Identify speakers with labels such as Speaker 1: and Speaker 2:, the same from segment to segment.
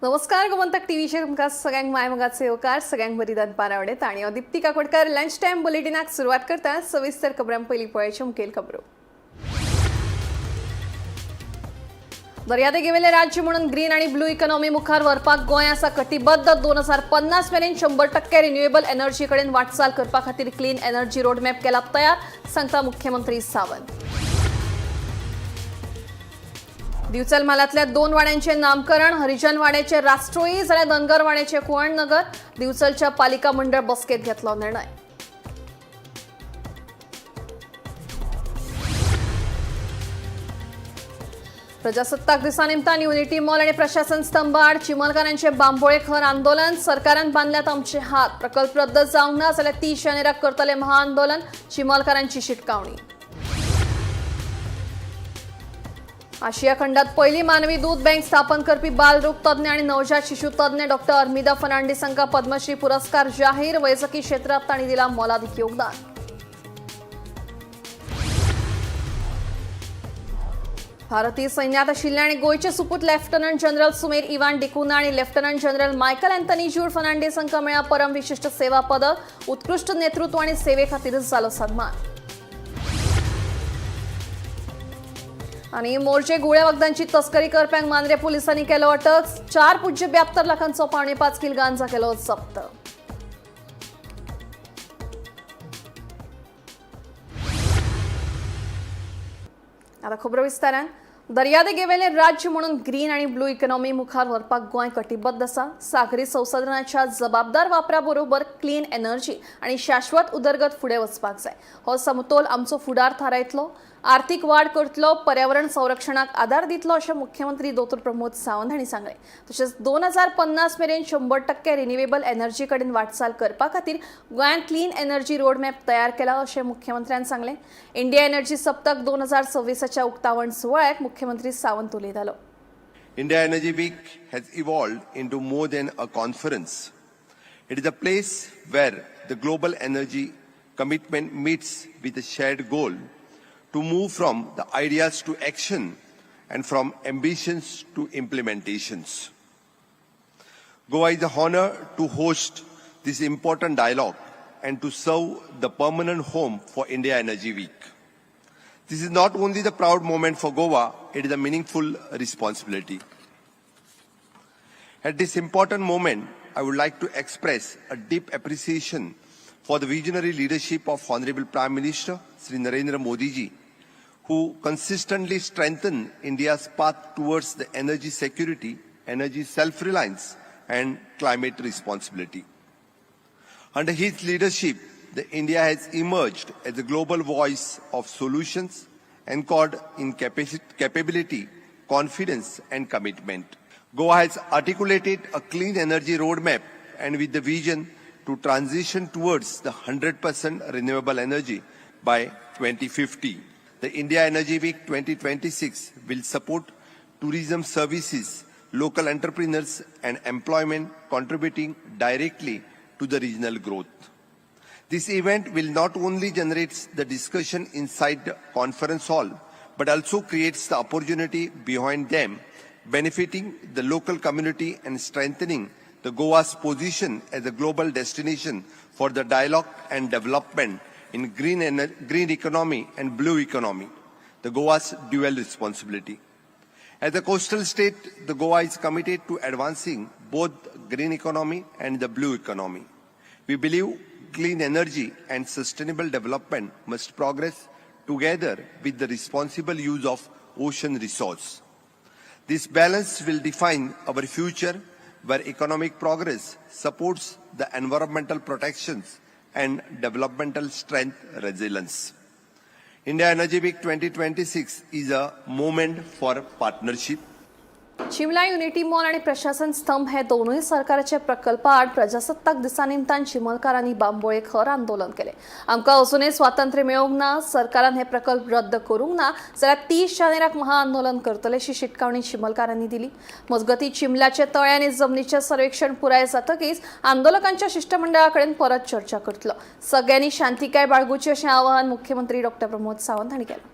Speaker 1: नमस्कार गोमंतक टीव्हीचे तुमकां सगळ्यांक मायमोगाचे येवकार सगळ्यांक बरी दनपार आवडेत आणि दीप्ती काकोडकर लंच टाइम बुलेटिनाक सुरवात करता सविस्तर खबरां पयलीं पळोवचे मुखेल खबरो। दर्यादेगेवेले राज्य म्हणून ग्रीन आणि ब्लू इकॉनॉमी मुखार व्हरपाक गोंय आसा कटिबद्ध 2050 मेरेन 100% रिन्युएबल एनर्जी कडेन वाटचाल करपा खातीर क्लीन एनर्जी रोडमॅप केला तयार, सांगता मुख्यमंत्री सावंत। दिवचल म्हालांतल्या 2 वाड्यांचे नामकरण, हरिजन वाड्याचे राष्ट्रोई जाल्यार धनगर वाड्याचे कुवणनगर। दिवचलच्या पालिका मंडळ बसकेत घेतलो निर्णय। प्रजासत्ताक दिसा निमतान युनिटी मॉल आणि प्रशासन स्तंभ आड चिमलकारांचे बांबोळेखर आंदोलन। सरकारान बांदल्यात आमचे हात, प्रकल्प रद्द जावंक ना जाल्यार 30 जानेराक करतले महाआंदोलन, चिमलकारांची शिटकावणी। आशिया खंडात पहिली मानवी दूध बँक स्थापन करपी बालरोग तज्ञ आणि नवजात शिशु तज्ञ डॉक्टर अर्मिदा फर्नांडीस हांकां पद्मश्री पुरस्कार जाहीर। वैजकी क्षेत्रात तांणी दिला मोलादीक योगदान। भारतीय सैन्यात आशिल्ले आणि गोयचे सुपूत lieutenant general Sumer Ivan D'Cunha आणि lieutenant general Michael Anthony Jude Fernandes हांकां मेळ्ळा परम विशिष्ट सेवा पदक। उत्कृष्ट नेतृत्व आणि सेवे खातीर जालो सन्मान। आणि मोर्चे गुळ्या वखदांची तस्करी करप्यांक मांद्रे पोलिसांनी केलो अटक। 4.72 लाखांचो 5.5 किल गांजा केलो जप्त। आता खबर विस्तारान। दर्यादेगेवेले राज्य म्हणून ग्रीन आणि ब्लू इकॉनॉमी मुखार व्हरपाक गोंय कटिबद्ध आसा। सागरी संसाधनांच्या जबाबदार वापरा बरोबर क्लीन एनर्जी आणि शाश्वत उदरगत फुडें वचपाक जाय। हो समतोल आमचो फुडार थारायतलो, आर्थिक वाढ करतलो, पर्यावरण संरक्षणाक आदार दितलो अशें मुख्यमंत्री डॉ प्रमोद सावंत हांणी सांगलें। तशेंच 2050 मेरेन 100% रिन्युएबल एनर्जी कडेन वाटचाल करपा खातीर गोंयांत क्लीन एनर्जी रोडमॅप तयार केला अशें मुख्यमंत्र्यान सांगलें। इंडिया एनर्जी सप्तक 2026च्या उक्तावण सुवाळ्याक मुख्यमंत्री सावंत उलयतालो।
Speaker 2: India Energy Week has evolved into more than a conference. It is a place where the global energy commitment meets with a shared goal to move from the ideas to action and from ambitions to implementations. Goa is an honor to host this important dialogue and to serve the permanent home for India Energy Week. This is not only the proud moment for Goa, it is a meaningful responsibility. At this important moment, I would like to express a deep appreciation for the visionary leadership of Honorable Prime Minister Sri Narendra Modi ji, who consistently strengthened India's path towards the energy security, energy self-reliance and climate responsibility. Under his leadership, India has emerged as a global voice of solutions anchored in capability, confidence and commitment. Goa has articulated a clean energy roadmap and with the vision to transition towards the 100% renewable energy by 2050. The India Energy Week 2026 will support tourism services, local entrepreneurs and employment, contributing directly to the regional growth. This event will not only generate the discussion inside the conference hall, but also creates the opportunity behind them, benefiting the local community and strengthening the Goa's position as a global destination for the dialogue and development in green economy and blue economy, the Goa's dual responsibility. As a coastal state, the Goa is committed to advancing both green economy and the blue economy. We believe clean energy and sustainable development must progress together with the responsible use of ocean resource. This balance will define our future, where economic progress supports the environmental protections and developmental strength resilience. India Energy Week 2026 is a moment for partnership.
Speaker 1: चिमला unity mall आणि प्रशासन स्तंभ हे दोनूय सरकारचे प्रकल्प आड प्रजासत्ताक दिसा निमतान चिमलकारांनी बांबोळेखर आंदोलन केले। आमकां अजूनय स्वातंत्र्य मेळोंक ना, सरकारान हे प्रकल्प रद्द करूंक ना जाल्यार 30 जानेराक महाआंदोलन करतले अशी शिटकावणी चिमलकारांनी दिली। मजगती चिमल्याचे तळे आणि जमनीचे सर्वेक्षण पुराय जातकीच आंदोलकांच्या शिष्टमंडळाकडेन परत चर्चा करतलो। सगळ्यांनी शांतिकाय बाळगुची अशें आवाहन मुख्यमंत्री डॉ प्रमोद सावंत हांणी केलें।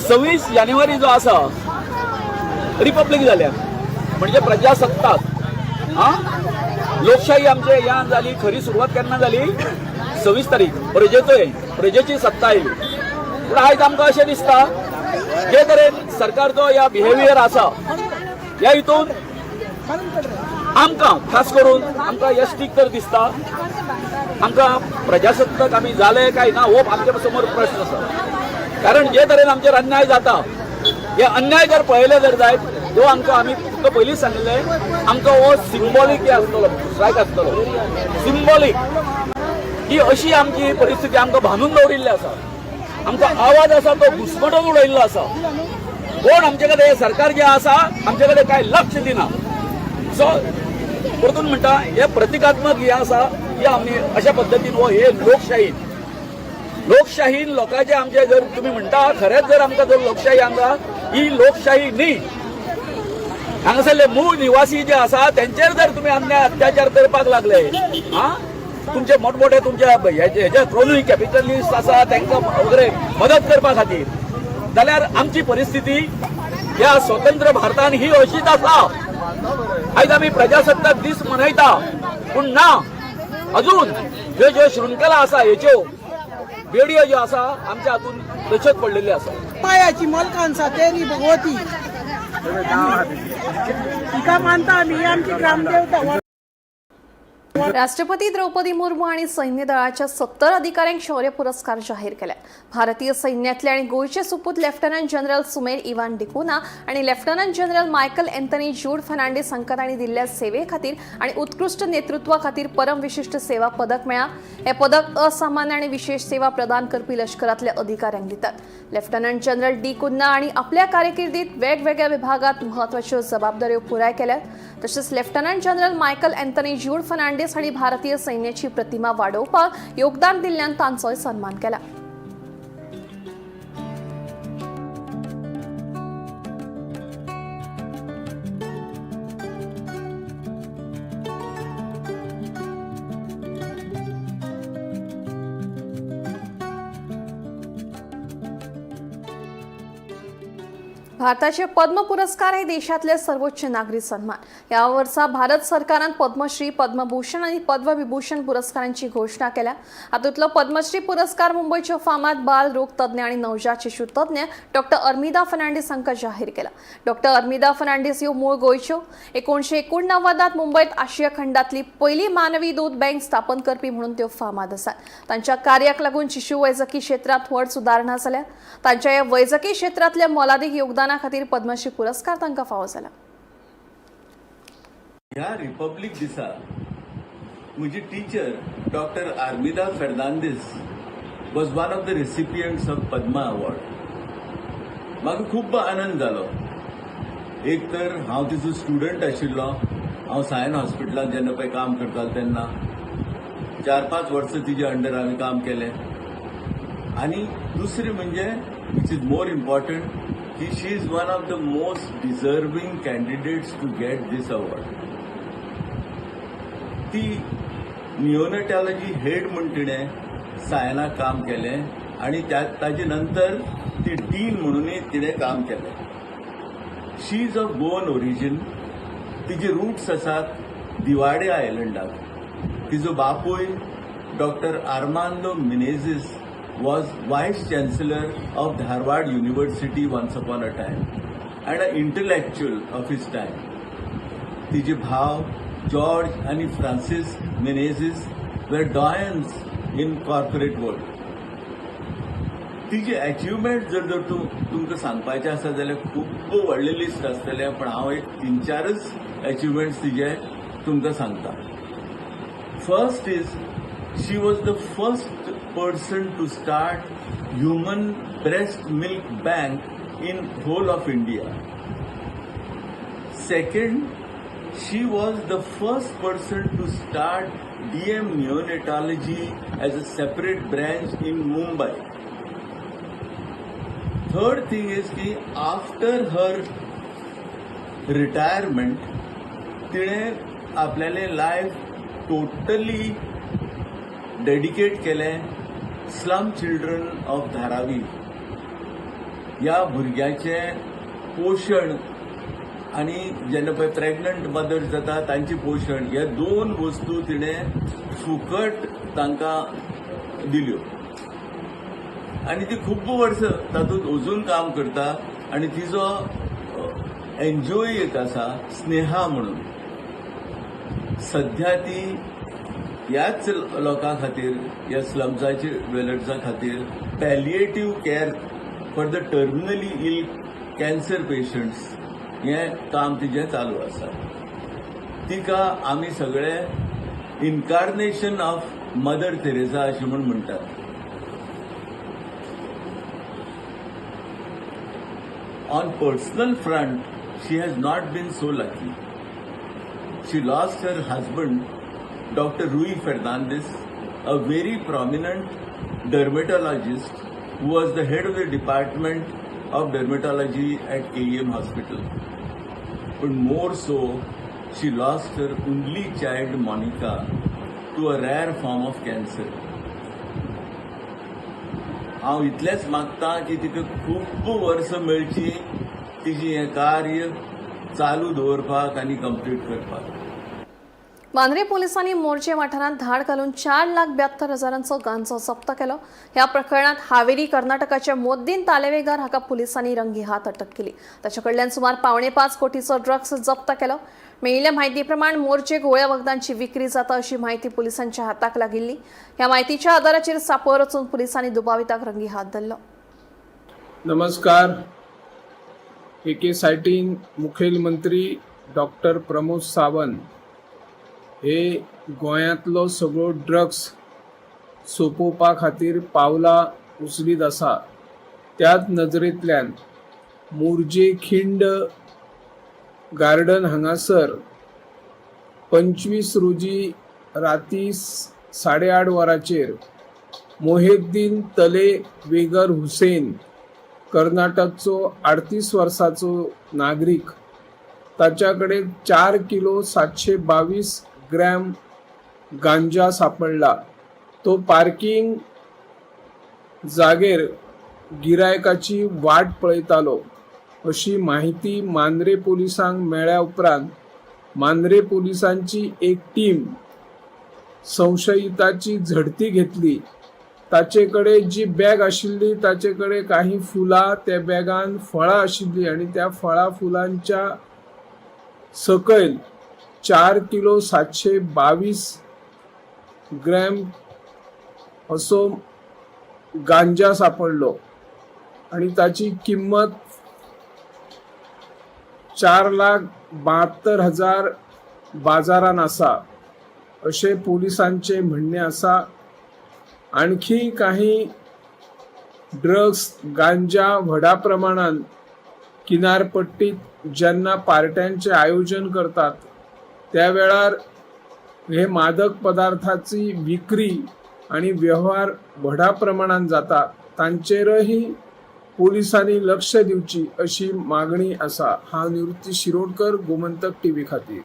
Speaker 3: 26 जानेवारी जो आसा रिपब्लीक जाल्या म्हणजे प्रजासत्ताक लोकशाही आमचे ह्या जाली खरी सुरवात केन्ना जाली 26 तारीख प्रजेची सत्ता आयली पूण आयज आमकां अशें दिसता जे तरेन सरकारचो ह्या बिहेवियर आसा ह्या हितून आमकां खास करून आमकां यश्टीक तर दिसता आमकां प्रजासत्ताक आमी जाले काय ना हो आमच्या समोर प्रश्न आसा कारण जे तरेन आमचेर अन्याय जाता हे अन्याय जर पळयले जर जायत तो आमकां आमी तुमकां पयलींच सांगिल्लें आमकां हो सिंबॉलीक हे आसतलो स्ट्रायक आसतलो सिंबॉलीक ही अशी आमची परिस्थिती आमकां बांदून दवरिल्ली आसा आमचो आवाज आसा तो घुसमटून उडयल्लो आसा कोण आमचे कडेन सरकार जे आसा आमचे कडेन कांय लक्ष दिना सो परतून म्हणटा हे प्रतिकात्मक हे आसा हे आमी अशा पद्दतीन हो हे लोकशाहीन लोकांचे आमचे जर तुम्ही म्हणटा खरेंच जर आमकां जर लोकशाही हांगा ही लोकशाही न्ही हांगासरले मूळ निवासी जे आसा त्यांचेर जर तुम्ही अन्याय अत्याचार करपाक लागले तुमचे मोठमोठे तुमच्या हेजे क्रोनी कॅपिटलिस्ट आसा तांकां वगैरे मदत करपा खातीर जाल्यार आमची परिस्थिती ह्या स्वतंत्र भारतान ही अशीच आसा आयज आमी प्रजासत्ताक दीस मनयता पूण ना अजून ज्यो शृंखला आसा हेच्यो बेडयो ज्यो आसा आमच्या हातून तश्योच पडलेल्यो आसा
Speaker 4: मायाची मलकांसा तेरी भगवती तिका मानता आम्ही आमची ग्रामदेवता
Speaker 1: राष्ट्रपती द्रौपदी मुर्मू आणि सैन्य दळाच्या 70 अधिकाऱ्यांक शौर्य पुरस्कार जाहीर केल्यात. भारतीय सैन्यातले आणि गोयचे सुपूत lieutenant general Sumer Ivan D'Cunha आणि lieutenant general Michael Anthony Jude Fernandes हांकां तांणी दिल्ल्या सेवे खातीर आणि उत्कृष्ट नेतृत्वा खातीर परम विशिष्ट सेवा पदक मेळ्ळां. हे पदक असामान्य आणि विशेष सेवा प्रदान करपी लष्करातल्या अधिकाऱ्यांक दितात. लेफ्टनंट जनरल डिकुना आणि आपल्या कारकिर्दीत वेगवेगळ्या विभागात महत्वाच्यो जबाबदाऱ्यो पुराय केल्यात. तसेच lieutenant general Michael Anthony Jude Fernandes आणि भारतीय सैन्याची प्रतिमा वाढवपाक योगदान दिल्ल्यान तांचोय सन्मान केला. भारताचे पद्म पुरस्कार हे देशातले सर्वोच्च नागरी सन्मान. या वर्सा भारत सरकारान पद्मश्री, पद्मभूषण आणि पद्मविभूषण पुरस्कारांची घोषणा केल्या. हातूंतलो पद्मश्री पुरस्कार मुंबईच्या फामाद बाल रोग तज्ञ आणि नवजात शिशु तज्ञ डॉक्टर अर्मिदा फर्नांडीस हांकां जाहीर केला. डॉक्टर अर्मिदा फर्नांडीस ह्यो मूळ गोंयच्यो. 1989 मुंबईत आशिया खंडातली पहिली मानवी दूध बँक स्थापन करपी म्हणून त्यो फामाद आसात. तांच्या कार्याक लागून शिशु वैजकी क्षेत्रात व्हड सुदारणा जाल्या. तांच्या ह्या वैजकी क्षेत्रातल्या मोलादीक योगदाना खातीर पद्मश्री पुरस्कार तांकां फावो जाला.
Speaker 5: ह्या रिपब्लीक दिसा म्हजी teacher doctor Armida Fernandes was one of the recipients of Padma award. म्हाका खूब आनंद जालो. एक तर हांव तिचो स्टुडंट आशिल्लो. हांव सायन हॉस्पिटलांत जेन्ना पळय काम करतालो तेन्ना 4-5 वर्सां तिजे अंडर हांवें काम केलें. आनी दुसरें म्हणजे विच इज मोर इम्पॉर्टंट की she is one of the most deserving candidates to get this award. ती नियोनेटॉलॉजी हेड म्हूण तिणें सायनाक काम केलें आनी ताजे नंतर ती डीन म्हणूनय तिणें काम केलें. She is of Goan origin. तिचे रूट्स आसात दिवाडे आयलंडाक. तिजो बापूय doctor Armando Menezes was Vice Chancellor of Dharwad University once upon a time and an intellectual of his time. तिचे भाव जॉर्ज आणि Francis Menezes were doyens in corporate world. तिचे अचिव्हमेंट जर तुमकां सांगपाचें आसा जाल्यार खूब व्हडलें लिस्ट आसतलें पण हांव एक 3-4च अचिव्हमेंट्स तिचे तुमकां सांगता. First is she was the first person to start human breast milk bank in whole of India. Second, she was the first person to start DM neonatology as a separate branch in Mumbai. Third thing is ki after her retirement तिने आपल्याले life totally dedicate केलें slum children of Dharavi. ह्या भुरग्याचे पोषण आणि जेन्ना पळय pregnant mother जाता तांचे पोषण हे 2 वस्तू तिणें फुकट तांकां दिल्यो आणि ती खूब वर्स तातूंत अजून काम करता आणि तिजो एनजीओ एक आसा स्नेहा म्हणून सध्या ती ह्याच लोकां खातीर ह्या स्लम्साच्या ड्वेलर्सां खातीर palliative care for the terminally ill cancer patients हें काम तिजें चालू आसा. तिका आमी सगळे इन्कार्नेशन ऑफ मदर तेरेसा अशें म्हूण म्हणटात. On personal front, she has not been so lucky. She lost her husband, Dr. Rui Fernandez, a very prominent dermatologist who was the head of the department of dermatology at KEM Hospital. But more so, she lost her only child, Monica, to a rare form of cancer. हांव इतलेंच मागतां की तिका खूब वर्स मेळची तिची हें कार्य चालू दवरपाक आनी कंप्लीट करपाक.
Speaker 1: मांद्रे पोलिसांनी मोर्चे वाठारांत धाड घालून 4,72,000 गांजो जप्त केलो. ह्या प्रकरणात हावेरी कर्नाटकाच्या मोद्दीन तालेवेगार हाका पोलिसांनी रंगी हात अटक केली. ताचे कडल्यान सुमार 5.5 कोटीचो ड्रग्स जप्त केलो. मेळिल्ल्या म्हायती प्रमाण मोर्चेक गोळ्या वखदांची विक्री जाता अशी माहिती पोलिसांच्या हाताक लागिल्ली. ह्या माहितीच्या आदाराचेर सांपळ रचून पोलिसांनी दुबाविताक रंगी हात धरलो.
Speaker 6: नमस्कार. एके सायटीन मुखेलमंत्री डॉक्टर प्रमोद सावंत हे गोंयांतलो सगळो ड्रग्स सोंपोवपा खातीर पावलां उचलीत आसा. त्याच नजरेंतल्यान मोरजे खिंड गार्डन हांगासर 25 रोजी राती 8:30 वरांचेर मोहिउद्दीन तलेवेगर हुसेन कर्नाटकचो 38 वर्साचो नागरीक ताच्या कडेन 4 किलो 722 ग्रॅम गांजा सापडला. तो पार्किंग जागेर गिरायकाची वाट पळयतालो अशी माहिती मांद्रे पोलिसांक मेळ्ळ्या उपरांत मांद्रे पोलिसांची एक टीम संशयिताची झडती घेतली. ताचे कडेन जी बॅग आशिल्ली ताचे कडेन काही फुलां, त्या बॅगान फळां आशिल्लीं आणि त्या फळां फुलांच्या सकयल 4 किलो 722 ग्रॅम असो गांजा सापडलो आणि ताची किंमत 4,72,000 बाजारान आसा अशें पोलिसांचे म्हणणे आसा. आणखी काही ड्रग्स गांजा व्हडा प्रमाणात किनारपट्टीत जेन्ना पार्ट्यांचे आयोजन करतात त्या वेळार हे मादक पदार्थाची विक्री आणि व्यवहार व्हडा प्रमाणात जाता. तांचेरही पोलिसांनी लक्ष दिवची अशी मागणी आसा. हांव निवृत्ती शिरोडकर, गोमंतक टीव्ही खातीर.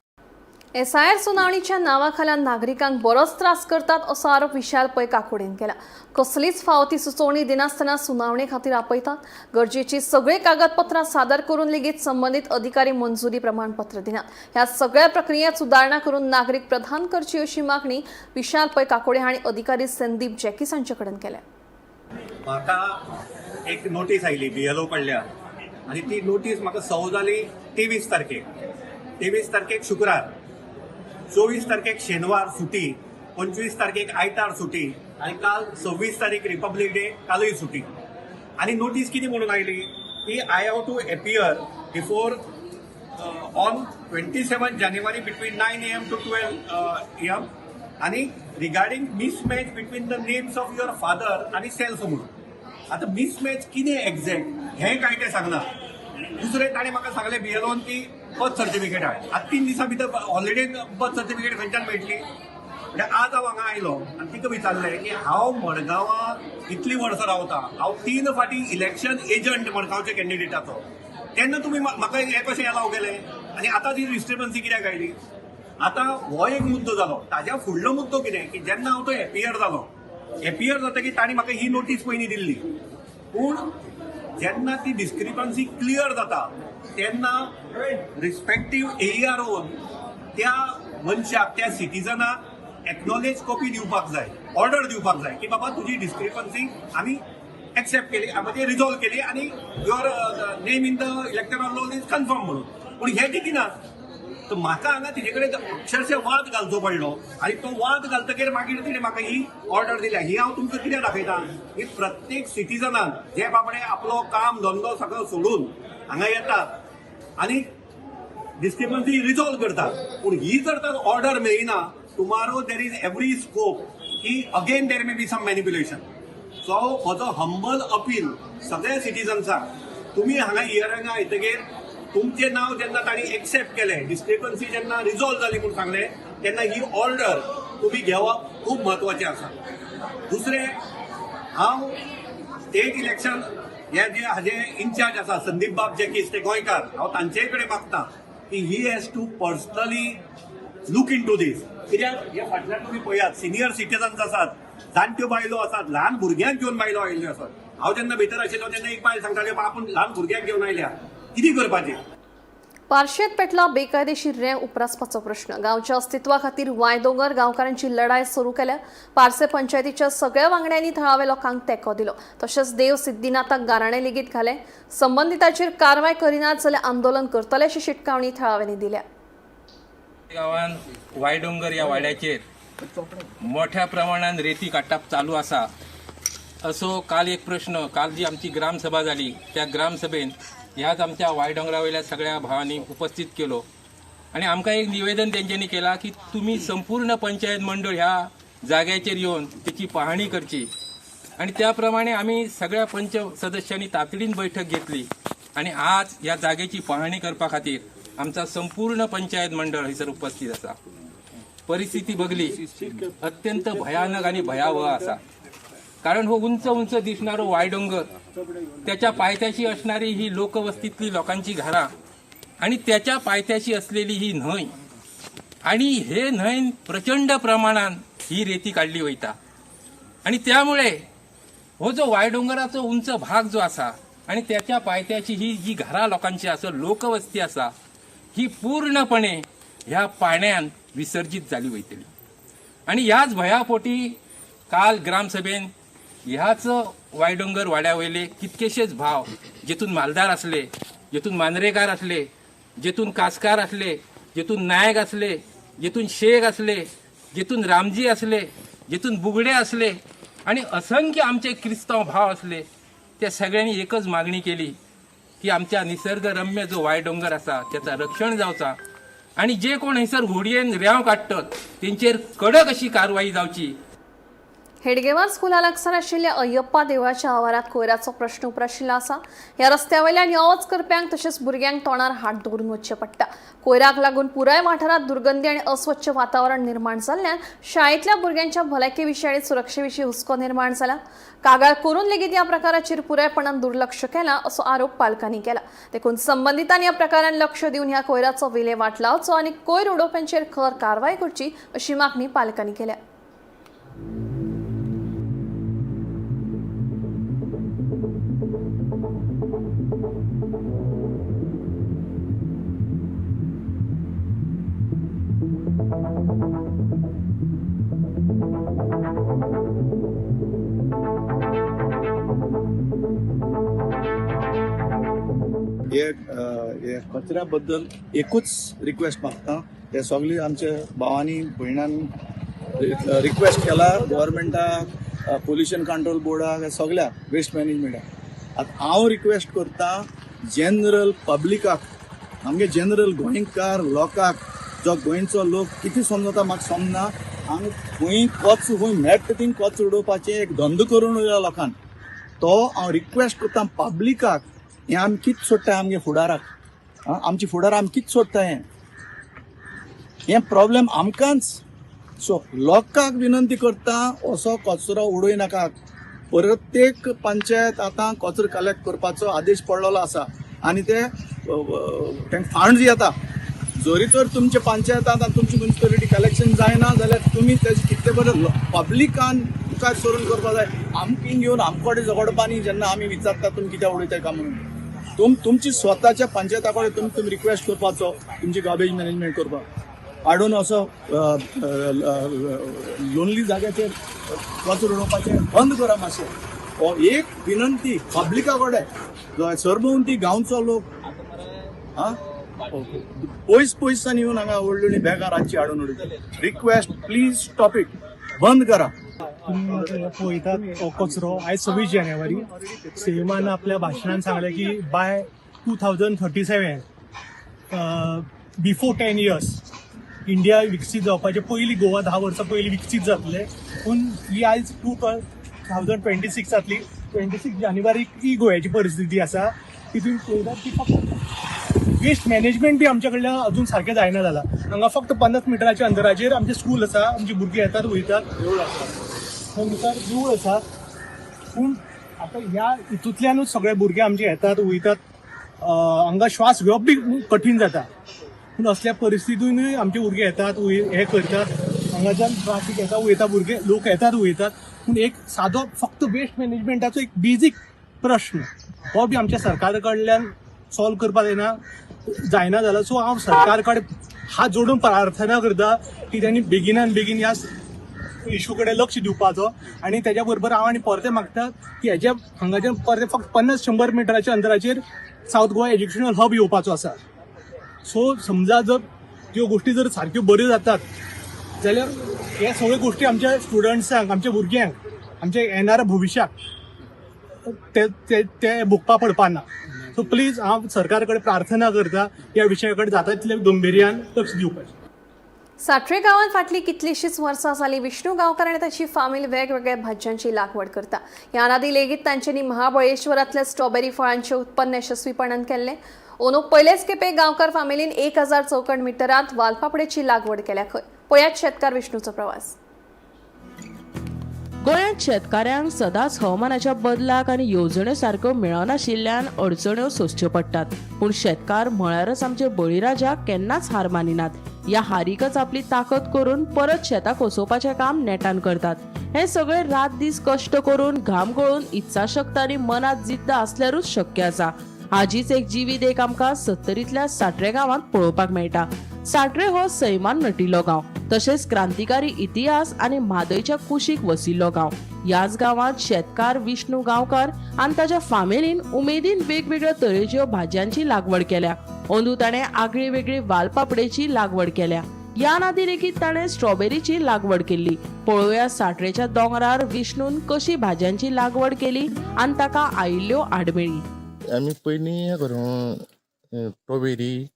Speaker 1: SIR सुनावणीच्या नावाखाल्यान नागरिकांक बरोच त्रास करतात असो आरोप विशाल पै काकोडेन केला. कसलीच फावती सुचोवणी दिनासतना सुनावणे खातीर आपयतात. गरजेची सगळी कागदपत्रां सादर करून लेगीत संबंधित अधिकारी मंजुरी प्रमाणपत्र दिनात. ह्या सगळ्या प्रक्रियेत सुदारणा करून नागरीक प्रदान करची अशी मागणी विशाल पै काकोडे हांणी अधिकारी संदीप जॅकीस हांचे कडेन केल्या.
Speaker 7: म्हाका एक नोटीस आयली BLO कडल्यान आनी ती नोटीस म्हाका सव जाली 23 तारखेक. 23 तारखेक शुक्रार, 24 तारखेक शेनवार सुटी, 25 तारखेक आयतार सुटी आनी काल 26 तारीख रिपब्लीक डे, कालूय सुटी. आनी नोटीस कितें म्हणून आयली की I have to appear before on 27 जानेवारी बिटवीन 9 AM to 12 AM आनी regarding mismatch between the names of your father आनी सेल्फ म्हणून. आता मिसमॅच कितें एक्झॅक्ट हें कांय तें सांगना. दुसरें ताणें म्हाका सांगलें BLOन की बर्थ सर्टिफिकेट हाड. आतां 3 दिसां भितर हॉलिडेन बर्थ सर्टिफिकेट खंयच्यान मेळटली. म्हणजे आज हांव हांगा आयलो आनी तिका विचारलें की हांव मडगांवां इतलीं वर्सां रावता, हांव 3 फावटी इलेक्शन एजंट मडगांवच्या कॅन्डिडेटाचो, तेन्ना तुमी म्हाका हें कशें एलाव केलें आनी आतां ती डिस्टर्बन्सी कित्याक आयली. आतां हो एक मुद्दो जालो. ताज्या फुडलो मुद्दो कितें की जेन्ना हांव तो एपियर जालो, एपियर जातकीर तांणी म्हाका ही नोटीस पयलीं दिल्ली. पूण जेन्ना ती डिस्क्रिपन्सी क्लियर जाता तेन्ना रिस्पेक्टीव एआरओन त्या मनशाक त्या सिटीजनाक एक्नॉलेज कॉपी दिवपाक जाय, ऑर्डर दिवपाक जाय की बाबा तुजी डिस्क्रिपन्सी आमी एक्सेप्ट केली, म्हणजे रिजॉल्व केली आणि your name in the electoral roll is confirm म्हणून. पूण हे दिनात. तर म्हाका हांगा तिचे कडेन अक्षरशः वाद घालचो पडलो आनी तो वाद घालतकीर मागीर तिणें म्हाका ही ऑर्डर दिल्या. ही हांव तुमकां कितें दाखयतां की प्रत्येक सिटीजनान जे बाबडे आपलो काम धंदो सगळो सोडून हांगा येतात आनी डिस्क्रिपन्सी रिजॉल्व करतात. पूण ही जर तर ऑर्डर मेळिना tomorrow there is every scope की again there may be some manipulation. So म्हजो हंबल अपील सगळ्या सिटीजन्साक, तुमी हांगा हियरिंगा येतकीर तुमचें नांव जेन्ना तांणी एक्सेप्ट केलें, डिस्क्रिपन्सी जेन्ना रिजॉल्व जाली म्हूण सांगलें तेन्ना ही ऑर्डर तुमी घेवप खूब म्हत्वाचें आसा. दुसरें, हांव स्टेट इलेक्शन हे जे हाजे इन्चार्ज आसा संदीप बाब जेकीस ते गोंयकार, हांव तांचे कडेन मागतां की he has to personally look into this. कित्याक हे फाटल्यान तुमी पळयात सिनियर सिटीजन्स आसात, जाणट्यो बायलो आसात, ल्हान भुरग्यांक घेवन बायलो आयिल्ल्यो आसात. हांव जेन्ना भितर आशिल्लो तेन्ना एक बायल सांगताली आपूण ल्हान भुरग्यांक घेवन आयल्या, कितें करपाचें.
Speaker 1: पारशेत पेटला बेकायदेशीर रेंव उपरासपाचो प्रश्न. गांवच्या अस्तित्वा खातीर वायदोंगर गांवकारांची लढाय सुरू केल्या. पारसे पंचायतीच्या सगळ्या वांगड्यांनी थळाव्या लोकांक तेंको दिलो. तशेंच देव सिद्धीनाथाक गाराणें लेगीत घालें. संबंधितांचेर कारवाय करिनात जाल्यार आंदोलन करतले अशी शिटकावणी थळाव्यांनी दिल्या.
Speaker 8: गांवान वायडोंगर ह्या वाड्याचेर मोठ्या प्रमाणात रेती काडटाप चालू आसा. असो काल एक प्रश्न, काल जी आमची ग्रामसभा जाली त्या ग्रामसभेन ह्याच आमच्या वायडोंगरावयल्या सगळ्या भावांनी उपस्थित केलो आणि आमकां एक निवेदन तेंच्यांनी केला की तुम्ही संपूर्ण पंचायत मंडळ ह्या जाग्याचेर येवन त्याची पाहणी करची. आणि त्याप्रमाणे आम्ही सगळ्या पंच सदस्यांनी तातडीन बैठक घेतली आणि आज ह्या जागेची पाहणी करपा खातीर आमचा संपूर्ण पंचायत मंडळ हयसर उपस्थित आसा. परिस्थिती बघली अत्यंत भयानक आणि भयावह आसा. कारण हो उंच उंच दिसणारो वायडोंगर, त्याच्या पायथ्याशी असणारी ही लोकवस्तीतली लोकांची घरां आणि त्याच्या पायथ्याशी असलेली ही न्हंय आणि हे न्हंयन प्रचंड प्रमाणात ही रेती काढली वयता. आणि त्यामुळे हो जो वायडोंगराचो उंच भाग जो आसा आणि त्याच्या पायथ्याची ही जी घरां लोकांची आसा, लोकवस्ती आसा, ही पूर्णपणे ह्या पाण्यान विसर्जित जाली वयतली. आणि ह्याच भयापोटी काल ग्रामसभेन ह्याच वायडोंगर वाड्या वयले कितकेशेच भाव, जेतून मालदार असले, जेतून मांद्रेकार असले, जेतून कासकार असले, जेतून नायक असले, जेतून शेख असले, जेतून रामजी असले, जेतून बुगडे असले आणि असंख्य आमचे क्रिस्तांव भाव असले, त्या सगळ्यांनी एकच मागणी केली की आमच्या निसर्गरम्य जो वायडोंगर आसा त्याचा रक्षण जावचा आणि जे कोण हयसर होडयेन रेंव काडटात तेंचेर कडक अशी कारवाई जावची.
Speaker 1: हेडगेवार स्कुला लागसार आशिल्ल्या अय्यप्पा देवळाच्या आवारात कोयराचो प्रश्न उप्राशिल्लो आसा. ह्या रस्त्यावयल्यान यो वच करप्यांक तशेंच भुरग्यांक तोंडार हात दवरून वचचें पडटा. कोयराक लागून पुराय वाठारांत दुर्गंधी आनी अस्वच्छ वातावरण निर्माण जाल्ल्यान शाळेंतल्या भुरग्यांच्या भलायके विशीं आनी सुरक्षे विशीं हुस्को निर्माण जाला. कागाळ करून लेगीत ह्या प्रकाराचेर पुरायपणान दुर्लक्ष केलां असो आरोप पालकांनी केला. देखून संबंधितांनी ह्या प्रकारान लक्ष दिवन ह्या कोयराचो विलेवाट लावचो आनी कोयर उडोवप्यांचेर खर कारवाय करची अशी मागणी पालकांनी केल्या.
Speaker 5: हे कचऱ्या बद्दल एकूच रिक्वेस्ट मागता. हे सगळी आमच्या भावांनी भयणांनी रिक्वेस्ट केला गव्हर्मेंटाक, पोल्युशन कंट्रोल बोर्डाक, सगळ्या वेस्ट मॅनेजमेंटाक. आतां हांव रिक्वेस्ट करता जनरल पब्लिकाक, आमगे जनरल गोंयकार लोकांक, जो गोंयचो लोक कितें समजता म्हाका समजना, हांगा खंय खंय मेळटा थंय कच उडोवपाचें एक धंदो करून उरला लोकांक. तो हांव रिक्वेस्ट करता पब्लिकाक, हें आमी कितें सोडटा आमगे फुडाराक, आमची फुडार आमी कितें सोडटा, हें प्रॉब्लेम आमकांच. सो लोकांक विनंती करता असो कचरो उडोय नाका. प्रत्येक पंचायत आतां कचरो कलेक्ट करपाचो आदेश पडलेलो आसा आनी ते तांकां फांड येता. जरी तर तुमच्या पंचायतांत तुमची म्युनिसिपालिटी कलेक्शन जायना जाल्यार तुमी तेजे कितले बरें पब्लिकान
Speaker 9: मुखार सरून करपाक जाय. आमकींग घेवन आमकोडे झगडपा न्ही जेन्ना आमी विचारता तुमी कित्याक उडयताय काय म्हणून. तुमची स्वताच्या पंचायता कडेन तुमी रिक्वेस्ट करपाचो तुमची गार्बेज मॅनेजमेंट करपाक. हाडून असो लोनली जाग्याचेर कचरो उडोवपाचें बंद करा मातशें. हो एक विनंती पब्लिका कडेन सरभोंवती गांवचो लोक पयसान येवन हांगा व्हडली व्हडली बॅगां रातची हाडून उडयता. Request please stop it. बंद करा.
Speaker 10: पळयतात कचरो आयज 26 जानेवारी सीएमान आपल्या भाशणान सांगलें की बाय 2037 बिफोर 10 years इंडिया विकसीत जावपाचे पयलीं गोवा 10 वर्सां पयलीं विकसीत जातले. पूण ही आयज 2026 जातली. 26 जानेवारी ही गोंयाची परिस्थिती आसा. तितून पळयतात की फक्त वेस्ट मॅनेजमेंट बी आमच्या कडल्यान अजून सारकें जायना जालां. हांगा फक्त 50 मिटराच्या अंतराचेर आमचे स्कूल आसा. आमची भुरगीं येतात वयतात. देवूळ आसा थंय मुखार देवूळ आसा. पूण आतां ह्या हितूंतल्यानूच सगळे भुरगे आमचे येतात वयतात. हांगा श्वास घेवप बी कठीण जाता. पूण असल्या परिस्थितीनूय आमचे भुरगे येतात हे करतात. हांगाच्यान ट्राफीक येता वयता भुरगे लोक येतात वयतात. पूण एक सादो फक्त वेस्ट मॅनेजमेंटाचो एक बेजीक प्रश्न हो बी आमच्या सरकारा कडल्यान सॉल्व करपाक जायना जाल्यार. सो हांव सरकार कडेन हात जोडून प्रार्थना करता की त्यांनी बेगिनान बेगीन ह्या इशू कडेन लक्ष दिवपाचो. आनी तेज्या बरोबर हांव आनी परते मागता की हेज्या हांगाच्यान परते फक्त 50-100 मिटराच्या अंतराचेर सावथ गोवा एज्युकेशनल हब येवपाचो आसा. सो समजा जर ह्यो गोश्टी जर सारक्यो बऱ्यो जातात जाल्यार हे सगळ्यो गोश्टी आमच्या स्टुडंट्सांक आमच्या भुरग्यांक आमच्या येणाऱ्या भविश्याक ते भोगपा पडपाना. सो प्लीज हांव सरकार कडेन प्रार्थना करता ह्या विशया कडेन जाता तितले गंभीर्यान लक्ष दिवपाचें.
Speaker 1: साठरे गांवांत फाटलीं कितलींशींच वर्सां जालीं विष्णू गांवकार आनी ताची फामील वेगवेगळ्या भाज्यांची लागवड करता. ह्या नादी लेगीत तांच्यांनी महाबळेश्वरांतल्या स्ट्रॉबेरी फळांचें उत्पन्न यशस्वीपणान केल्लें. अंदू पयलेच खेपे गांवकार फामिलीन 1000 चौकड मिटरांत वालपापडेची लागवड केल्या. खंय पळयात शेतकार विष्णूचो प्रवास.
Speaker 11: गोंयांत शेतकाऱ्यांक सदांच हवामानाच्या बदलाक आनी येवजण्यो सारक्यो मेळनाशिल्ल्यान अडचण्यो सोंसच्यो पडटात. पूण शेतकार म्हळ्यारच आमचे बळीराजा केन्नाच हार मानिनात. ह्या हारीकच आपली ताकद करून परत शेताक वचोवपाचें काम नेटान करतात. हे सगळे रात दीस कश्ट करून घाम गळून इत्साशक्त आनी मनात जिद्द आसल्यारूच शक्य आसा. हाजीच एक जिवीत आमकां 70तल्या साठरे गांवांत पळोवपाक मेळटा. साठरे हो सैमान नटिल्लो गांव, तशेंच क्रांतिकारी इतिहास आनी म्हादयच्या कुशीक वसिल्लो गांव. ह्याच गांवांत शेतकार विष्णू गांवकार आनी ताच्या फामिलीन उमेदीन वेगवेगळ्या तरेच्यो भाज्यांची लागवड केल्या. अंदू ताणें आगळी वेगळी वालपापडेची लागवड केल्या. ह्या नादी लेगीत ताणें स्ट्रॉबेरीची लागवड केल्ली. पळोवया साठरेच्या दोंगरार विष्णून कशी भाज्यांची लागवड केली आनी ताका आयिल्ल्यो आडमेळी.
Speaker 12: आमी पयलीं हें करूं स्ट्रॉबेरी,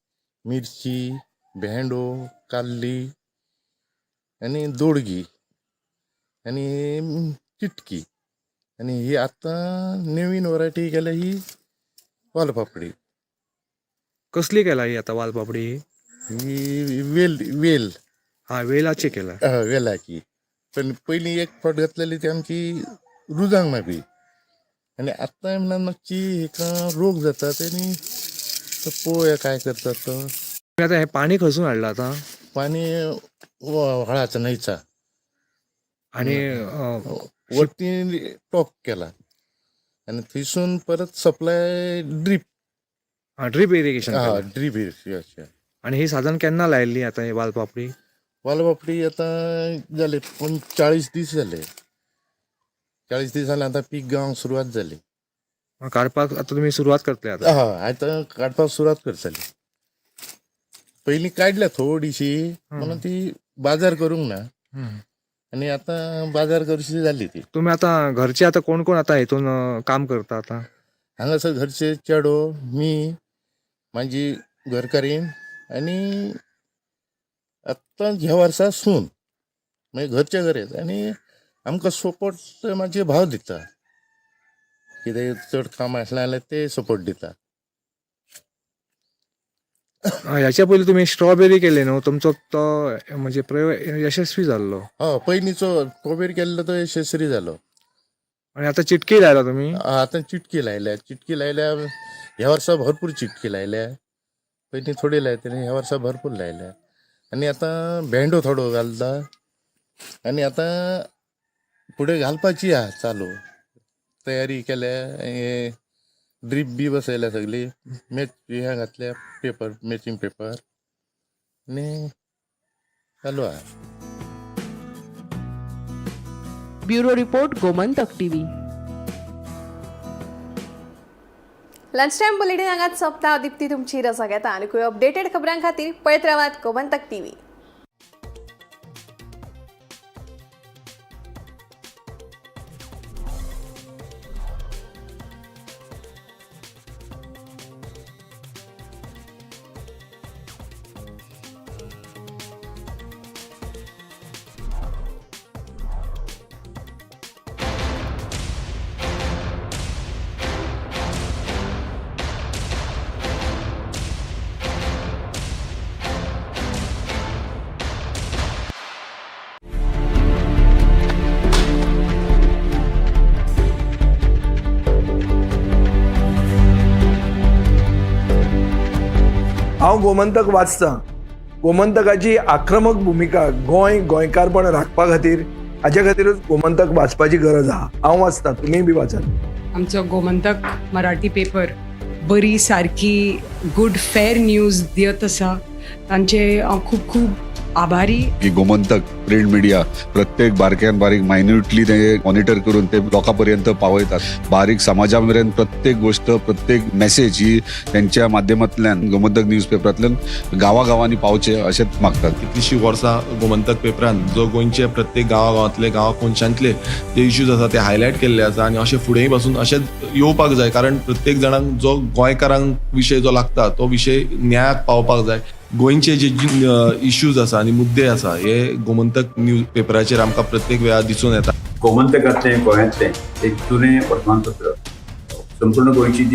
Speaker 12: मिरची, भेंडो, काल्ली आनी दोडगी आनी चिटकी आनी ही आतां नवीन वरायटी केल्या ही वालपापडी.
Speaker 13: कसली केला ही आतां वालपापडी?
Speaker 12: ही वेल
Speaker 13: वेलाची केला.
Speaker 12: वेलाची. पण पयलीं एक फावट घातलेली ती आमची रुजांक नाबी आनी आतां म्हणून मातशी हेका रोग जातात आनी पळोवया काय करतात तो.
Speaker 13: आता हे पाणी खसून हाडला आता?
Speaker 12: पाणी व्हाळाचा न्हंयचा
Speaker 13: आणि
Speaker 12: वरती टॉप केला आणि थंयसून परत supply drip
Speaker 13: irrigation.
Speaker 12: Drip irrigation.
Speaker 13: आणि ही साधारण केन्ना लायल्ली आता ही वालपापडी?
Speaker 12: वालपापडी आता जाले 40 दीस जाले. 40 दीस जाले आता पीक गावंक सुरवात जाली.
Speaker 13: काडपाक आता तुम्ही सुरवात करतले आता?
Speaker 12: आता काडपाक सुरवात करतली. पयलीं काडल्या थोडीशी म्हणून ती बाजार करूंक ना आणि आता बाजार करची जाली ती.
Speaker 13: तुम्ही आता घरचे आता कोण कोण आता हितून काम करता आता?
Speaker 12: हांगासर घरचे चेडो, मी, माझी घरकारीण आणि आत्ता ह्या वर्सा सून म्हणजे घरच्या घरेच. आणि आमकां सपोर्ट माझे भाव दिता. कितें चड काम आसलें जाल्यार ते सपोर्ट दिता.
Speaker 13: ह्याच्या पयलीं तुम्ही स्ट्रॉबेरी केली न्हू, तुमचो तो म्हणजे प्रयोग यशस्वी जाल्लो?
Speaker 12: पयलींचो स्ट्रॉबेरी केल्लो तो यशस्वी जालो.
Speaker 13: आणि आता चिटकी लायला तुम्ही?
Speaker 12: आता चिटकी लायल्या. ह्या वर्सा भरपूर चिटकी लायल्या. पयलीं थोडी लायतली, ह्या वर्सा भरपूर लायल्या. आणि आता भेंडो थोडो घालता. आणि आता फुडें घालपाची आहा चालू तयारी केल्या हे ड्रीप बी बसयल्या सगळी ह्या घातल्या पेपर मॅचिंग पेपर आनी चालू आहा.
Speaker 11: Bureau report Gomantak TV.
Speaker 1: Lunch time bulletin हांगाच सोंपता. दिप्ती तुमची रजा घेता आनी अपडेटेड खबरां खातीर पळयत रावात गोमंतक टीव्ही.
Speaker 9: हांव गोमंतक वाचतां. गोमंतकाची आक्रमक भुमिका गोंयकारपण राखपा खातीर हाचे खातीरच गोमंतक वाचपाची गरज आहा. हांव वाचतां, तुमीय बी वाचात.
Speaker 4: आमचो गोमंतक मराठी पेपर बरी सारकी गुड फेर न्यूज दियत आसा. तांचे हांव खूब खूब आभारी.
Speaker 3: की गोमंतक प्रिंट मिडिया प्रत्येक बारक्यान बारीक मायन्युटली ते मॉनिटर करून ते लोकांपर्यंत पावयतात. बारीक समाजा मेरेन प्रत्येक गोष्ट प्रत्येक मेसेज ही त्यांच्या माध्यमांतल्यान गोमंतक न्यूज पेपरांतल्यान गांवागांवांनी पावचे अशेंच मागतात.
Speaker 6: कितलींशीं वर्सां गोमंतक पेपरान जो गोंयचे प्रत्येक गांवांतले कोनशांतले जे इश्यूज आसा ते हायलायट केल्ले आसा आनी अशें फुडेंय पासून अशेंच येवपाक जाय. कारण प्रत्येक जाणांक जो गोंयकारांक विशय जो लागता तो विशय न्यायाक पावपाक जाय. गोंयचे जे इश्यूज आसा आनी मुद्दे आसा हे गोमंतक न्यूज पेपराचेर आमकां प्रत्येक वेळार दिसून येता.
Speaker 3: गोमंतकातलें गोंयांतलें एक जुनें वर्तमानपत्र संपूर्ण गोंयची जी